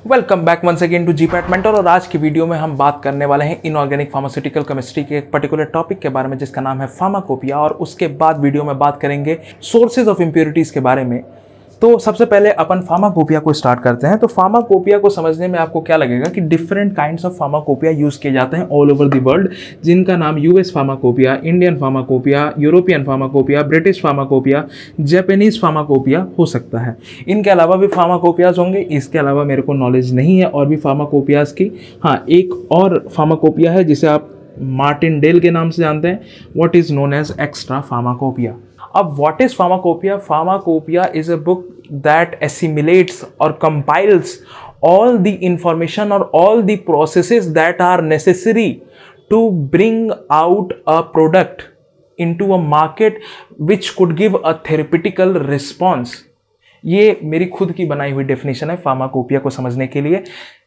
Welcome back once again to GPAT mentor. और आज की वीडियो में हम बात करने वाले हैं इनऑर्गेनिक फार्मास्यूटिकल केमिस्ट्री के एक पर्टिकुलर टॉपिक के बारे में जिसका नाम है फार्माकोपिया। और उसके बाद वीडियो में बात करेंगे सोर्सेज ऑफ इम्प्योरिटीज के बारे में। तो सबसे पहले अपन फार्माकोपिया को स्टार्ट करते हैं। तो फार्माकोपिया को समझने में आपको क्या लगेगा कि different kinds of pharmacopoeia use किए जाते हैं ऑल ओवर द वर्ल्ड, जिनका नाम US pharmacopoeia, Indian pharmacopoeia, European pharmacopoeia, British pharmacopoeia, Japanese pharmacopoeia हो सकता है। इनके अलावा भी फार्माकोपियाज होंगे, इसके अलावा मेरे को नॉलेज नहीं है और भी फार्माकोपियाज की। हाँ, एक और फार्माकोपिया है जिसे आप मार्टिनडेल के नाम से जानते हैं, what is known as extra pharmacopoeia. अब what is pharmacopoeia? Pharmacopoeia is a book that assimilates or compiles all the information or all the processes that are necessary to bring out a product into a market which could give a therapeutical response। ये मेरी खुद की बनाई हुई definition है pharmacopoeia को समझने के लिए।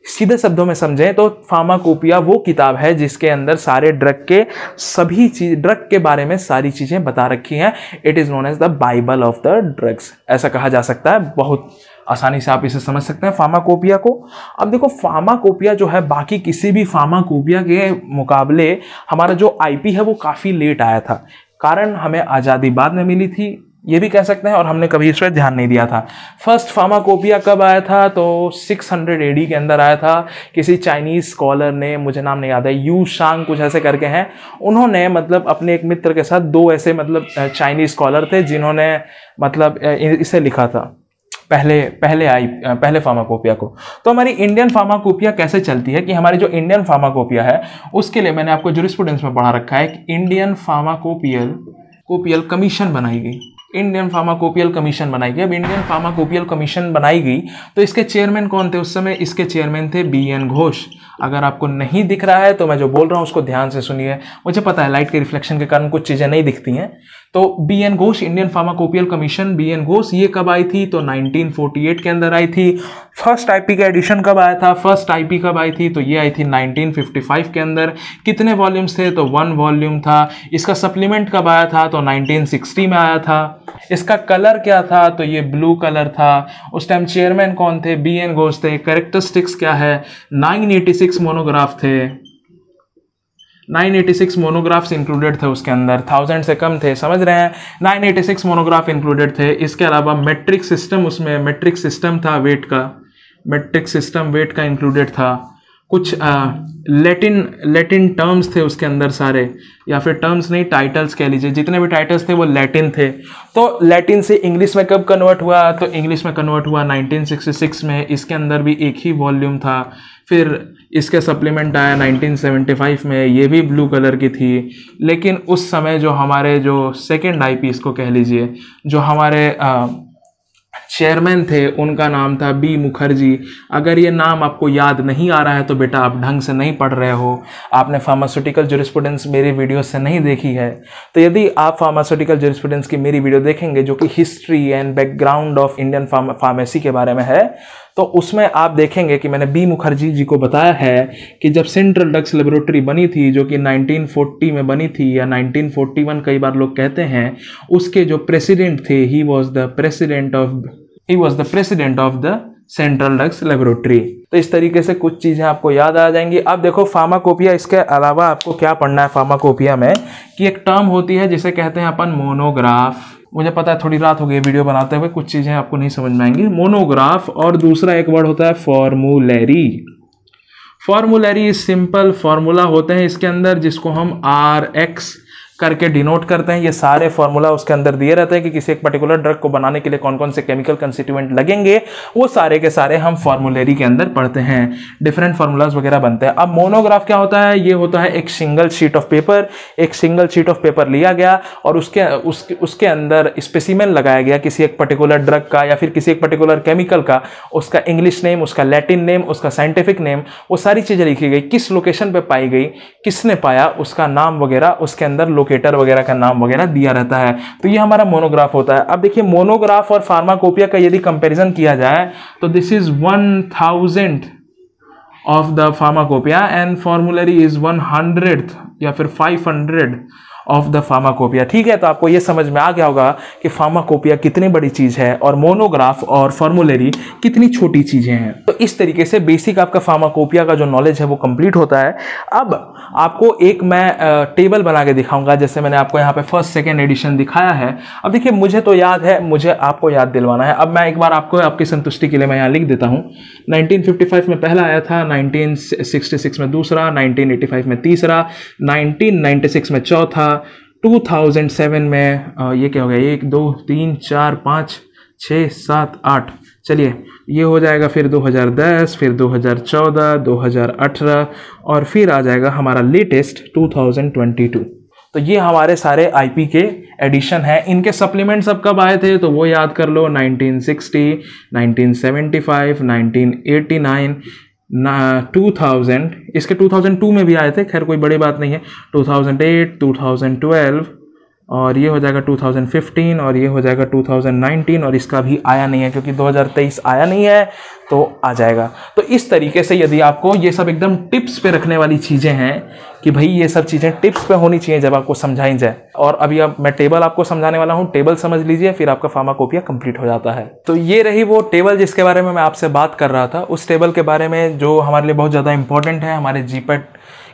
सीधे शब्दों में समझें तो फार्माकोपिया वो किताब है जिसके अंदर सारे ड्रग के सभी चीज, ड्रग के बारे में सारी चीजें बता रखी हैं। It is known as the Bible of the drugs, ऐसा कहा जा सकता है। बहुत आसानी से आप इसे समझ सकते हैं फार्माकोपिया को। अब देखो, फार्माकोपिया जो है बाकी किसी भी फार्माकोपिया के मुकाबले हमारा जो आईपी है वो काफी लेट आया था। कारण हमें आज़ादी बाद में मिली थी, ये भी कह सकते हैं, और हमने कभी इस पर ध्यान नहीं दिया था। फर्स्ट फार्माकोपिया कब आया था? तो 600 एडी के अंदर आया था। किसी चाइनीज स्कॉलर ने, मुझे नाम नहीं याद है, यू शांग कुछ ऐसे करके हैं, उन्होंने मतलब अपने एक मित्र के साथ, दो ऐसे मतलब चाइनीज स्कॉलर थे जिन्होंने मतलब इसे लिखा था पहले फार्माकोपिया को। तो हमारी इंडियन फार्माकोपिया कैसे चलती है कि हमारी जो इंडियन फार्माकोपिया है उसके लिए मैंने आपको जूरिस्प्रूडेंस में पढ़ा रखा है कि इंडियन फार्माकोपियल कमीशन बनाई गई। इंडियन फार्माकोपियल कमीशन बनाई गई। अब इंडियन फार्माकोपियल कमीशन बनाई गई तो इसके चेयरमैन कौन थे उस समय? इसके चेयरमैन थे बी.एन. घोष। अगर आपको नहीं दिख रहा है तो मैं जो बोल रहा हूँ उसको ध्यान से सुनिए। मुझे पता है लाइट के रिफ्लेक्शन के कारण कुछ चीज़ें नहीं दिखती हैं। तो BN. Ghosh, Indian pharmacopoeial commission, BN. Ghosh, ये कब आई थी? तो 1948 के अंदर आई थी। फर्स्ट आईपी का एडिशन कब आया था? फर्स्ट आईपी कब आई थी? तो ये आई थी 1955 के अंदर। कितने वॉल्यूम्स थे? तो 1 वॉल्यूम था। इसका सप्लीमेंट कब आया था? तो 1960 में आया था। इसका कलर क्या था? तो ये ब्लू कलर था। उस टाइम चेयरमैन कौन थे? बी.एन. घोष थे। कैरेक्टरिस्टिक्स क्या है? 986 मोनोग्राफ थे। 986 मोनोग्राफ्स इंक्लूडेड थे उसके अंदर, 1000 से कम थे, समझ रहे हैं? 986 मोनोग्राफ इंक्लूडेड थे। इसके अलावा मेट्रिक सिस्टम, उसमें मेट्रिक सिस्टम था वेट का, मेट्रिक सिस्टम वेट का इंक्लूडेड था। कुछ लैटिन टर्म्स थे उसके अंदर सारे, या फिर टर्म्स नहीं, टाइटल्स कह लीजिए, जितने भी टाइटल्स थे वो लैटिन थे। तो लैटिन से इंग्लिश में कब कन्वर्ट हुआ? तो इंग्लिश में कन्वर्ट हुआ 1966 में। इसके अंदर भी एक ही वॉल्यूम था। फिर इसके सप्लीमेंट आया 1975 में, ये भी ब्लू कलर की थी। लेकिन उस समय जो हमारे जो सेकेंड आईपी इसको कह लीजिए, जो हमारे चेयरमैन थे, उनका नाम था बी मुखर्जी। अगर ये नाम आपको याद नहीं आ रहा है तो बेटा आप ढंग से नहीं पढ़ रहे हो, आपने फार्मास्यूटिकल जूरिस्प्रूडेंस मेरी वीडियो से नहीं देखी है। तो यदि आप फार्मास्यूटिकल जूरिस्प्रूडेंस की मेरी वीडियो देखेंगे जो कि history and background of Indian pharmacy के बारे में है, तो उसमें आप देखेंगे कि मैंने बी मुखर्जी जी को बताया है कि जब सेंट्रल ड्रग्स लेबोरेटरी बनी थी, जो कि 1940 में बनी थी या 1941 कई बार लोग कहते हैं, उसके जो प्रेसिडेंट थे, he was the president of the central drugs laboratory. तो इस तरीके से कुछ चीज़ें आपको याद आ जाएंगी। अब देखो फार्माकोपिया, इसके अलावा आपको क्या पढ़ना है फार्माकोपिया में कि एक टर्म होती है जिसे कहते हैं अपन मोनोग्राफ। मुझे पता है थोड़ी रात हो गई वीडियो बनाते हुए, कुछ चीज़ें आपको नहीं समझ में आएंगी। मोनोग्राफ, और दूसरा एक वर्ड होता है फॉर्मूलरी। फॉर्मूलरी सिंपल फॉर्मूला होते हैं इसके अंदर, जिसको हम RX करके डिनोट करते हैं। ये सारे फॉर्मूला उसके अंदर दिए रहते हैं कि किसी एक पर्टिकुलर ड्रग को बनाने के लिए कौन कौन से केमिकल कंस्टिट्यूएंट लगेंगे, वो सारे के सारे हम फॉर्मूलरी के अंदर पढ़ते हैं। डिफरेंट फॉर्मूलाज वगैरह बनते हैं। अब मोनोग्राफ क्या होता है? ये होता है एक सिंगल शीट ऑफ पेपर। एक सिंगल शीट ऑफ पेपर लिया गया और उसके अंदर स्पेसिमेन लगाया गया किसी एक पर्टिकुलर ड्रग का या फिर किसी एक पर्टिकुलर केमिकल का, उसका इंग्लिश नेम, उसका लैटिन नेम, उसका साइंटिफिक नेम, वो सारी चीज़ें लिखी गई। किस लोकेशन पे पाई गई, किसने पाया, उसका नाम वगैरह, उसके अंदर लोकेटर वगैरह का नाम वगैरह दिया रहता है। तो ये हमारा मोनोग्राफ होता है। अब देखिए, मोनोग्राफ और फार्माकोपिया का यदि कंपैरिजन किया जाए तो this is 1000th of the pharmacopoeia and formulary is 100th या फिर 500 ऑफ द फार्माकोपिया। ठीक है, तो आपको ये समझ में आ गया होगा कि फार्माकोपिया कितनी बड़ी चीज़ है और मोनोग्राफ और फॉर्मुलरी कितनी छोटी चीज़ें हैं। तो इस तरीके से बेसिक आपका फार्माकोपिया का जो नॉलेज है वो कंप्लीट होता है। अब आपको एक मैं टेबल बना के दिखाऊंगा, जैसे मैंने आपको यहाँ पे फर्स्ट सेकेंड एडिशन दिखाया है। अब देखिए, मुझे तो याद है, मुझे आपको याद दिलवाना है। अब मैं एक बार आपको आपकी संतुष्टि के लिए मैं यहाँ लिख देता हूँ। 1955 में पहला आया था, 1966 में दूसरा, 1985 में तीसरा, 1996 में चौथा, 2007 में ये क्या हो गया, 1 2 3 4 5 6 7 8, चलिए ये हो जाएगा, फिर 2010, फिर 2014, 2018 और फिर आ जाएगा हमारा लेटेस्ट 2022। तो ये हमारे सारे आईपी के एडिशन है। इनके सप्लीमेंट्स अब कब आए थे तो वो याद कर लो, 1960, 1975, 1989, 2000, इसके 2002 में भी आए थे, खैर कोई बड़ी बात नहीं है, 2008, 2012 और ये हो जाएगा 2015 और ये हो जाएगा 2019 और इसका भी आया नहीं है क्योंकि 2023 आया नहीं है, तो आ जाएगा। तो इस तरीके से यदि आपको ये सब एकदम टिप्स पे रखने वाली चीज़ें हैं कि भाई ये सब चीज़ें टिप्स पे होनी चाहिए जब आपको समझाई जाए। और अभी अब मैं टेबल आपको समझाने वाला हूँ, टेबल समझ लीजिए, फिर आपका फार्माकोपिया कंप्लीट हो जाता है। तो ये रही वो टेबल जिसके बारे में मैं आपसे बात कर रहा था। उस टेबल के बारे में जो हमारे लिए बहुत ज़्यादा इंपॉर्टेंट है हमारे जीपैट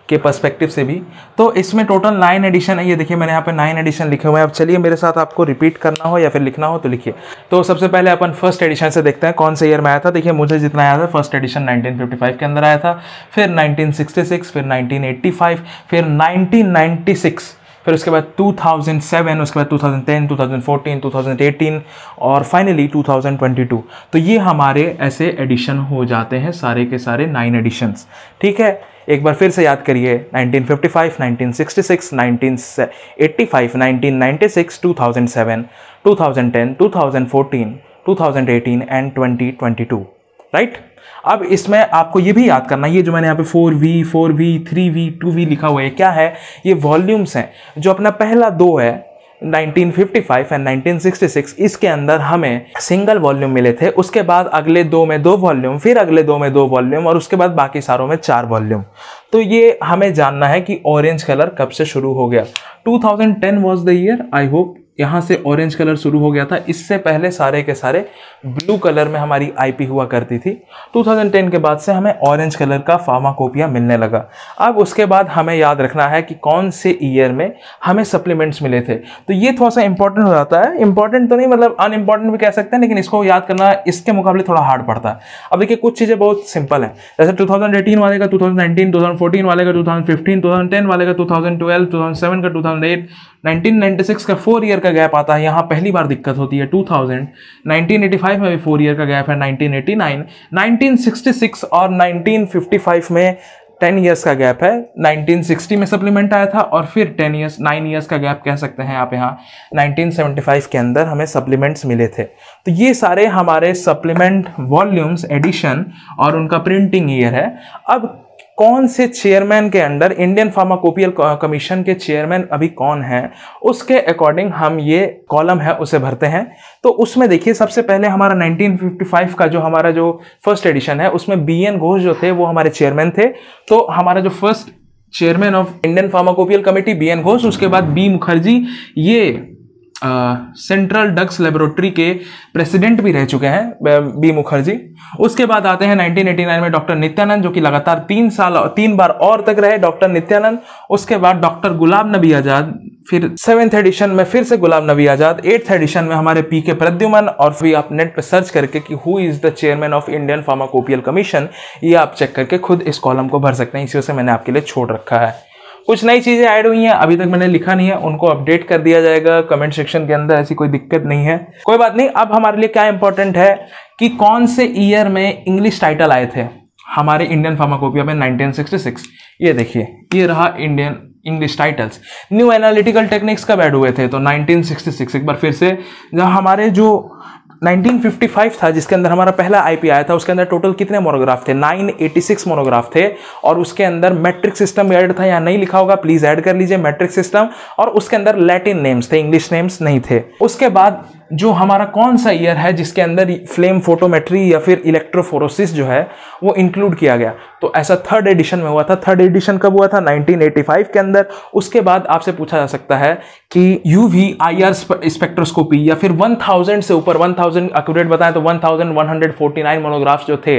के पर्सपेक्टिव से भी। तो इसमें टोटल 9 एडिशन है। ये देखिए मैंने यहाँ पे 9 एडिशन लिखे हुए हैं। अब चलिए मेरे साथ आपको रिपीट करना हो या फिर लिखना हो तो लिखिए। तो सबसे पहले अपन फर्स्ट एडिशन से देखते हैं कौन से ईयर में आया था। देखिए मुझे जितना याद है फर्स्ट एडिशन 1955 के अंदर आया था, फिर 1966, फिर 1985, फिर 1996, फिर उसके बाद 2007, उसके बाद 2010, 2014, 2018 और फाइनली 2022। तो ये हमारे ऐसे एडिशन हो जाते हैं सारे के सारे 9 एडिशंस। ठीक है, एक बार फिर से याद करिए, 1955, 1966, 1985, 1996, 2007, 2010, 2014, 2018 एंड 2022, राइट। अब इसमें आपको ये भी याद करना, ये जो मैंने यहाँ पे 4V, 4V, 3V, 2V लिखा हुआ है, क्या है, ये वॉल्यूम्स हैं। जो अपना पहला 2 है 1955 एंड 1966, इसके अंदर हमें सिंगल वॉल्यूम मिले थे। उसके बाद अगले 2 में 2 वॉल्यूम, फिर अगले 2 में 2 वॉल्यूम और उसके बाद बाकी सारों में 4 वॉल्यूम। तो ये हमें जानना है कि ऑरेंज कलर कब से शुरू हो गया। 2010 was the year, I hope यहाँ से ऑरेंज कलर शुरू हो गया था। इससे पहले सारे के सारे ब्लू कलर में हमारी आईपी हुआ करती थी। 2010 के बाद से हमें ऑरेंज कलर का फार्माकोपिया मिलने लगा। अब उसके बाद हमें याद रखना है कि कौन से ईयर में हमें सप्लीमेंट्स मिले थे। तो ये थोड़ा सा इंपॉर्टेंट हो जाता है, इंपॉर्टेंट तो नहीं मतलब अनइम्पॉर्टेंट भी कह सकते हैं, लेकिन इसको याद करना इसके मुकाबले थोड़ा हार्ड पड़ता है। अब देखिए कुछ चीज़ें बहुत सिंपल हैं, जैसे 2018 वाले का 2019, 2014 वाले का 2015, 2010 वाले का 2012, 2007 का 2008, 1996 का 4 ईयर का गैप आता है। यहाँ पहली बार दिक्कत होती है 2000, 1985 में भी 4 ईयर का गैप है, 1989, 1966 और 1955 में 10 ईयर्स का गैप है। 1960 में सप्लीमेंट आया था और फिर 9 ईयर्स का गैप कह सकते हैं आप यहाँ 1975 के अंदर हमें सप्लीमेंट्स मिले थे। तो ये सारे हमारे सप्लीमेंट वॉल्यूम्स, एडिशन और उनका प्रिंटिंग ईयर है। अब कौन से चेयरमैन के अंडर, इंडियन फार्माकोपियल कमीशन के चेयरमैन अभी कौन है, उसके अकॉर्डिंग हम ये कॉलम है उसे भरते हैं। तो उसमें देखिए सबसे पहले हमारा 1955 का जो हमारा जो फर्स्ट एडिशन है उसमें BN घोष जो थे वो हमारे चेयरमैन थे। तो हमारा जो first chairman of Indian pharmacopoeial committee BN Ghosh, उसके बाद B मुखर्जी, ये सेंट्रल ड्रग्स लेबोरेटरी के प्रेसिडेंट भी रह चुके हैं B मुखर्जी। उसके बाद आते हैं 1989 में डॉक्टर नित्यानंद, जो कि लगातार 3 बार और तक रहे डॉक्टर नित्यानंद। उसके बाद डॉक्टर गुलाब नबी आजाद, फिर 7th एडिशन में फिर से गुलाब नबी आजाद, 8th एडिशन में हमारे PK प्रद्युमन। और फिर आप नेट पे सर्च करके कि who is the chairman of Indian pharmacopoeial commission, ये आप चेक करके खुद इस कॉलम को भर सकते हैं। इसी से मैंने आपके लिए छोड़ रखा है। कुछ नई चीज़ें ऐड हुई हैं, अभी तक मैंने लिखा नहीं है, उनको अपडेट कर दिया जाएगा कमेंट सेक्शन के अंदर, ऐसी कोई दिक्कत नहीं है, कोई बात नहीं। अब हमारे लिए क्या इंपॉर्टेंट है कि कौन से ईयर में इंग्लिश टाइटल आए थे हमारे इंडियन फार्माकोपिया में। 1966, ये देखिए ये रहा Indian English titles. New analytical techniques कब ऐड हुए थे तो 1966। एक बार फिर से, जब हमारे जो 1955 था जिसके अंदर हमारा पहला आईपी आया था, उसके अंदर टोटल कितने मोनोग्राफ थे, 986 मोनोग्राफ थे। और उसके अंदर मैट्रिक सिस्टम ऐड था, यहाँ नहीं लिखा होगा प्लीज ऐड कर लीजिए मैट्रिक सिस्टम। और उसके अंदर लैटिन नेम्स थे, इंग्लिश नेम्स नहीं थे। उसके बाद जो हमारा कौन सा ईयर है जिसके अंदर फ्लेम फोटोमेट्री या फिर इलेक्ट्रोफोरोसिस जो है वो इंक्लूड किया गया। तो ऐसा थर्ड एडिशन में हुआ था। थर्ड एडिशन कब हुआ था? 1985 के अंदर। उसके बाद आपसे पूछा जा सकता है कि UV IR स्पेक्ट्रोस्कोपी या फिर 1000 से ऊपर, 1000 एक्यूरेट बताएं तो 1149 मोनोग्राफ्स जो थे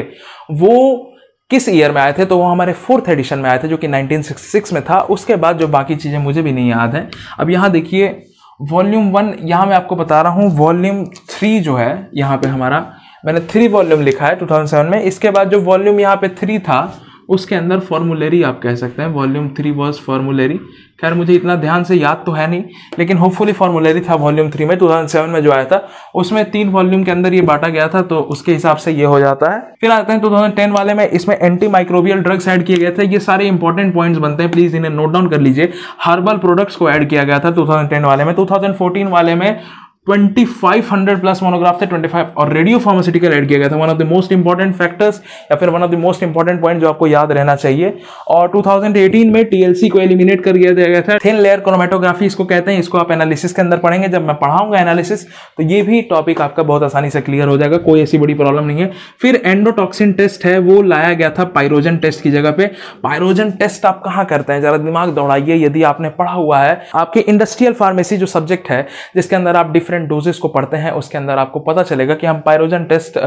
वो किस ईयर में आए थे? तो वो हमारे फोर्थ एडिशन में आए थे जो कि 1966 में था। उसके बाद जो बाकी चीज़ें मुझे भी नहीं याद है। अब यहाँ देखिए वॉल्यूम 1, यहाँ मैं आपको बता रहा हूँ वॉल्यूम 3 जो है, यहाँ पे हमारा मैंने 3 वॉल्यूम लिखा है 2007 में। इसके बाद जो वॉल्यूम यहाँ पे 3 था उसके अंदर फॉर्मुलरी आप कह सकते हैं, वॉल्यूम 3 वॉज फॉर्मुलरी। खैर मुझे इतना ध्यान से याद तो है नहीं, लेकिन होपफुली फॉर्मुलरी था वॉल्यूम 3 में 2007 में जो आया था। उसमें 3 वॉल्यूम के अंदर ये बांटा गया था, तो उसके हिसाब से ये हो जाता है। फिर आते हैं 2010 वाले में, इसमें एंटी माइक्रोबियल ड्रग्स ऐड किए गए थे। ये सारे इंपॉर्टेंट पॉइंट्स बनते हैं, प्लीज इन्हें नोट डाउन कर लीजिए। हर्बल प्रोडक्ट्स को ऐड किया गया था 2010 वाले में। 2014 वाले में 2500 प्लस मोनोग्राफ थे, 25, और रेडियो फार्मास्यूटिकल ऐड किया गया था। One of the most important factors या फिर one of the most important point जो आपको याद रहना चाहिए। और 2018 में TLC को एलिमिनेट कर दिया गया था। थिन लेयर क्रोमेटोग्राफी इसको कहते हैं। इसको आप एनालिसिस के अंदर पढ़ेंगे, जब मैं पढ़ाऊंगा एनालिसिस तो ये भी टॉपिक आपका बहुत आसानी से क्लियर हो जाएगा, कोई ऐसी बड़ी प्रॉब्लम नहीं है। फिर एंडोटॉक्सिन टेस्ट है, वो लाया गया था पायरोजन टेस्ट की जगह पे। पायरोजन टेस्ट आप कहाँ करते हैं? जरा दिमाग दौड़ाइए। यदि आपने पढ़ा हुआ है, आपके इंडस्ट्रियल फार्मेसी जो सब्जेक्ट है जिसके अंदर आप डिफरेंट डोजेस को पढ़ते हैं, उसके अंदर आपको पता चलेगा कि हम पायरोजन टेस्ट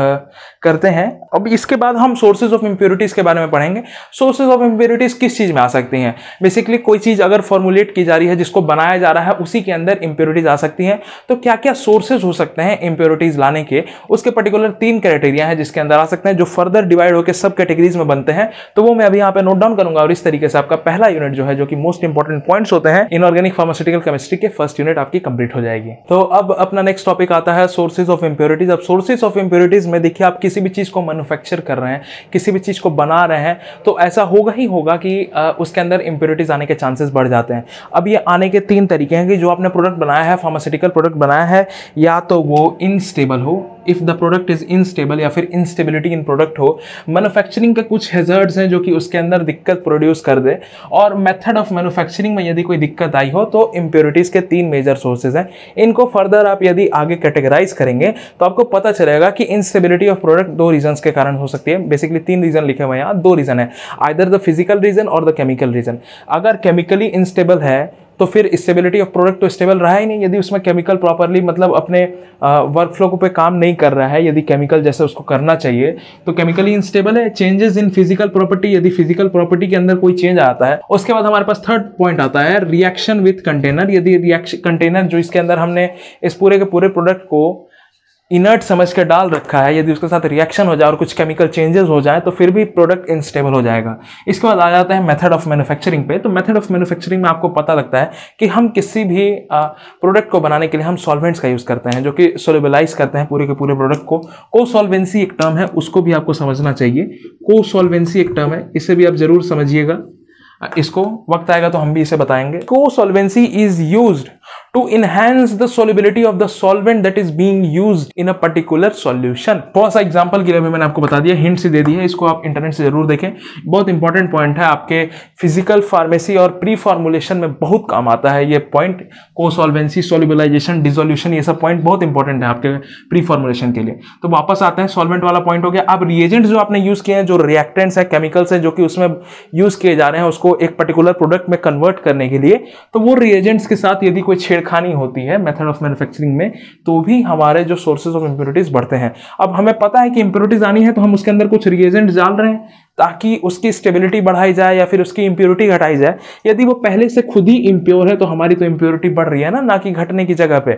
करते हैं। अब इसके बाद हम सोर्सेज ऑफ इंप्योरिटीज के बारे में पढ़ेंगे। सोर्सेज ऑफ इंप्योरिटीज किस चीज में आ सकती हैं? बेसिकली कोई चीज अगर फॉर्मुलेट की जा रही है, जिसको बनाया जा रहा है, उसी के अंदर इंप्योरिटीज आ सकती हैं। तो क्या क्या सोर्सेज हो सकते हैं इंप्योरिटीज लाने के? उसके पर्टिकुलर 3 क्राइटेरिया है जिसके अंदर आ सकते हैं, जो फर्दर डिवाइड होकर सब कैटेगरीज में बनते हैं। तो वो मैं अभी यहाँ पे नोट डाउन करूंगा, और इस तरीके से आपका पहला यूनिट जो है, जो कि मोस्ट इंपॉर्टेंट पॉइंट्स होते हैं इनऑर्गेनिक फार्मास्यूटिकल केमिस्ट्री के, फर्स्ट यूनिट आपकी कंप्लीट हो जाएगी। तो अब अपना नेक्स्ट टॉपिक आता है सोर्सेज ऑफ इंप्योरिटीज। अब सोर्सेज ऑफ इंप्योरिटीज में देखिए, आप किसी भी चीज को मैन्युफैक्चर कर रहे हैं, किसी भी चीज को बना रहे हैं, तो ऐसा होगा ही होगा कि उसके अंदर इंप्योरिटीज आने के चांसेस बढ़ जाते हैं। अब ये आने के 3 तरीके हैं कि जो आपने प्रोडक्ट बनाया है, फार्मास्यूटिकल प्रोडक्ट बनाया है, या तो वो इनस्टेबल हो, if the product is instable, या फिर इंस्टेबिलिटी इन प्रोडक्ट हो। मैन्युफैक्चरिंग के कुछ हैजर्ड्स हैं जो कि उसके अंदर दिक्कत प्रोड्यूस कर दे, और मेथड ऑफ मैन्युफैक्चरिंग में यदि कोई दिक्कत आई हो, तो इंप्योरिटीज के 3 मेजर सोर्सेज हैं। इनको फर्दर आप यदि आगे कैटेगराइज करेंगे तो आपको पता चलेगा कि इंस्टेबिलिटी ऑफ प्रोडक्ट 2 रीजंस के कारण हो सकती है। बेसिकली 3 रीजन लिखे हुए हैं यहाँ, 2 रीजन है, आइदर द फिजिकल रीजन और द केमिकल रीजन। अगर केमिकली इंस्टेबल है तो फिर स्टेबिलिटी ऑफ प्रोडक्ट तो स्टेबल रहा ही नहीं। यदि उसमें केमिकल प्रॉपरली मतलब अपने वर्क फ्लो पे काम नहीं कर रहा है, यदि केमिकल जैसे उसको करना चाहिए, तो केमिकली इंस्टेबल है। चेंजेस इन फिजिकल प्रॉपर्टी, यदि फिजिकल प्रॉपर्टी के अंदर कोई चेंज आता है। उसके बाद हमारे पास थर्ड पॉइंट आता है रिएक्शन विथ कंटेनर। यदि रिएक्शन कंटेनर जो इसके अंदर हमने इस पूरे के पूरे प्रोडक्ट को इनर्ट समझ के डाल रखा है, यदि उसके साथ रिएक्शन हो जाए और कुछ केमिकल चेंजेस हो जाए, तो फिर भी प्रोडक्ट इनस्टेबल हो जाएगा। इसके बाद आ जाता है मेथड ऑफ मैन्युफैक्चरिंग पे। तो मेथड ऑफ मैन्युफैक्चरिंग में आपको पता लगता है कि हम किसी भी प्रोडक्ट को बनाने के लिए हम सॉल्वेंट्स का यूज करते हैं, जो कि सोल्युबलाइज करते हैं पूरे के पूरे प्रोडक्ट को। को-सॉल्वेंसी एक टर्म है, उसको भी आपको समझना चाहिए। को-सॉल्वेंसी एक टर्म है, इसे भी आप जरूर समझिएगा। इसको वक्त आएगा तो हम भी इसे बताएंगे। Cosolvency is used to enhance the solubility of the solvent that is being used in a particular solution। बहुत सा एग्जांपल के लिए मैंने आपको बता दिया, हिंट से दे दी है, इसको आप इंटरनेट से जरूर देखें। बहुत इंपॉर्टेंट पॉइंट है, आपके फिजिकल फार्मेसी और प्री फॉर्मुलेशन में बहुत काम आता है ये पॉइंट। को-सॉल्वेंसी, सोल्युबलाइजेशन, डिसोल्यूशन, ये सब पॉइंट बहुत इंपॉर्टेंट है आपके प्री फॉर्मुलेशन के लिए। तो वापस आते हैं, सॉल्वेंट वाला पॉइंट हो गया। अब रिएजेंट जो आपने यूज किए हैं, जो रिएक्टेंट्स है, केमिकल्स है, जो कि उसमें यूज किए जा रहे हैं उसको एक पर्टिकुलर प्रोडक्ट में कन्वर्ट करने के लिए, तो वो रिएजेंट्स के साथ यदि कोई छेड़खानी होती है मेथड ऑफ मैन्युफैक्चरिंग में, तो भी हमारे जो सोर्सेज ऑफ इंप्योरिटीज बढ़ते हैं। अब हमें पता है कि इंप्योरिटीज आनी है, तो हम उसके अंदर कुछ रिएजेंट डाल रहे हैं ताकि उसकी स्टेबिलिटी बढ़ाई जाए या फिर उसकी इंप्योरिटी घटाई जाए। यदि वो पहले से खुद ही इंप्योर है, तो हमारी तो इंप्योरिटी बढ़ रही है ना कि घटने की जगह पे।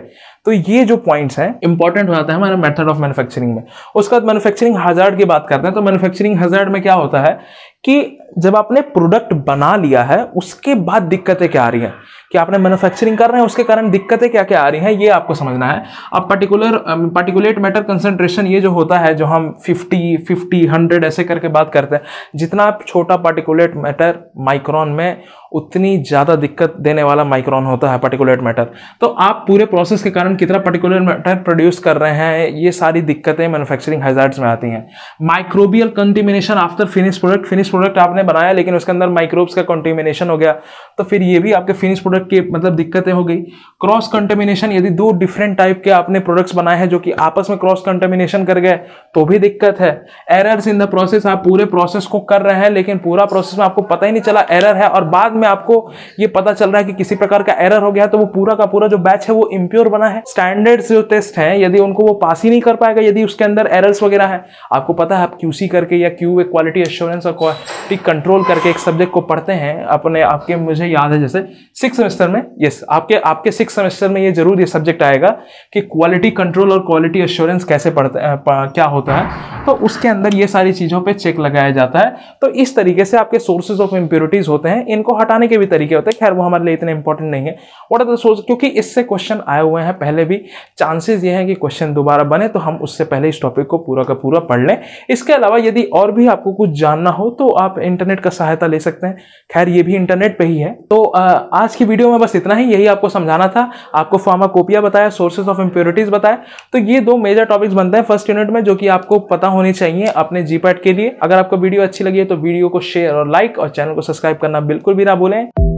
तो ये जो पॉइंट्स हैं इंपॉर्टेंट हो जाता है हमारे मेथड ऑफ मैन्युफैक्चरिंग में। उसके बाद मैन्युफैक्चरिंग हैजार्ड की बात करते हैं। तो मैन्युफैक्चरिंग हैजार्ड में क्या होता है कि जब आपने प्रोडक्ट बना लिया है, उसके बाद दिक्कतें क्या आ रही हैं, कि आपने मैन्युफैक्चरिंग कर रहे हैं, उसके कारण दिक्कतें क्या क्या आ रही हैं, ये आपको समझना है। अब पार्टिकुलेट मैटर कंसंट्रेशन, ये जो होता है, जो हम 50, 100 ऐसे करके बात करते हैं, जितना आप छोटा पार्टिकुलेट मैटर माइक्रोन में उतनी ज़्यादा दिक्कत देने वाला माइक्रोन होता है पार्टिकुलेट मैटर। तो आप पूरे प्रोसेस के कारण कितना पार्टिकुलेट मैटर प्रोड्यूस कर रहे हैं, ये सारी दिक्कतें मैन्युफैक्चरिंग हैजार्ड्स में आती हैं। Microbial contamination after finish product आपने बनाया लेकिन उसके अंदर माइक्रोब्स का कंटेमिनेशन हो गया, तो फिर ये भी आपके फिनिश प्रोडक्ट की मतलब दिक्कतें हो गई। क्रॉस कंटेमिनेशन, यदि दो डिफरेंट टाइप के आपने प्रोडक्ट्स बनाए हैं जो कि आपस में क्रॉस कंटेमिनेशन कर गए तो भी दिक्कत है। एरर्स इन द प्रोसेस, आप पूरे प्रोसेस को कर रहे हैं लेकिन पूरा प्रोसेस में आपको पता ही नहीं चला एरर है, और बाद में आपको ये पता चल रहा है कि किसी प्रकार का एरर हो गया, तो वो पूरा का पूरा जो बैच है वो इम्प्योर बना है। स्टैंडर्ड्स जो टेस्ट हैं यदि उनको वो पास ही नहीं कर पाएगा, यदि उसके अंदर एरर्स वगैरह है, आपको पता है आप क्यूसी करके या क्यू क्वालिटी एश्योरेंस और क्वालिटी कंट्रोल करके एक सब्जेक्ट को पढ़ते हैं अपने आपके, मुझे याद है जैसे 6 सेमेस्टर में, यस आपके 6 सेमेस्टर में ये जरूर ये सब्जेक्ट आएगा कि क्वालिटी कंट्रोल और क्वालिटी एश्योरेंस कैसे पढ़ते क्या होता है, तो उसके अंदर ये सारी चीजों पे चेक लगाया जाता है। तो इस तरीके से आपके सोर्सेज ऑफ इंप्योरिटीज होते हैं, इनको हटाने के भी तरीके होते हैं, खैर वो हमारे लिए इतने इंपॉर्टेंट नहीं है। व्हाट आर द सोर्स, क्योंकि इससे क्वेश्चन आए हुए हैं पहले भी, चांसेस ये हैं कि क्वेश्चन दोबारा बने, तो हम उससे पहले इस टॉपिक को पूरा का पूरा पढ़ लें। इसके अलावा यदि और भी आपको कुछ जानना हो तो आप इंटरनेट का सहायता ले सकते हैं, खैर ये भी इंटरनेट पे ही है। तो आज की वीडियो में बस इतना ही, यही आपको समझाना था। आपको फार्माकोपिया बताया, सोर्सेज ऑफ इंप्योरिटीज बताया, तो ये 2 मेजर टॉपिक्स बनते हैं फर्स्ट यूनिट में जो कि आपको पता होनी चाहिए अपने जीपैट के लिए। अगर आपको वीडियो अच्छी लगी है तो वीडियो को शेयर और लाइक और चैनल को सब्सक्राइब करना बिल्कुल भी ना भूलें।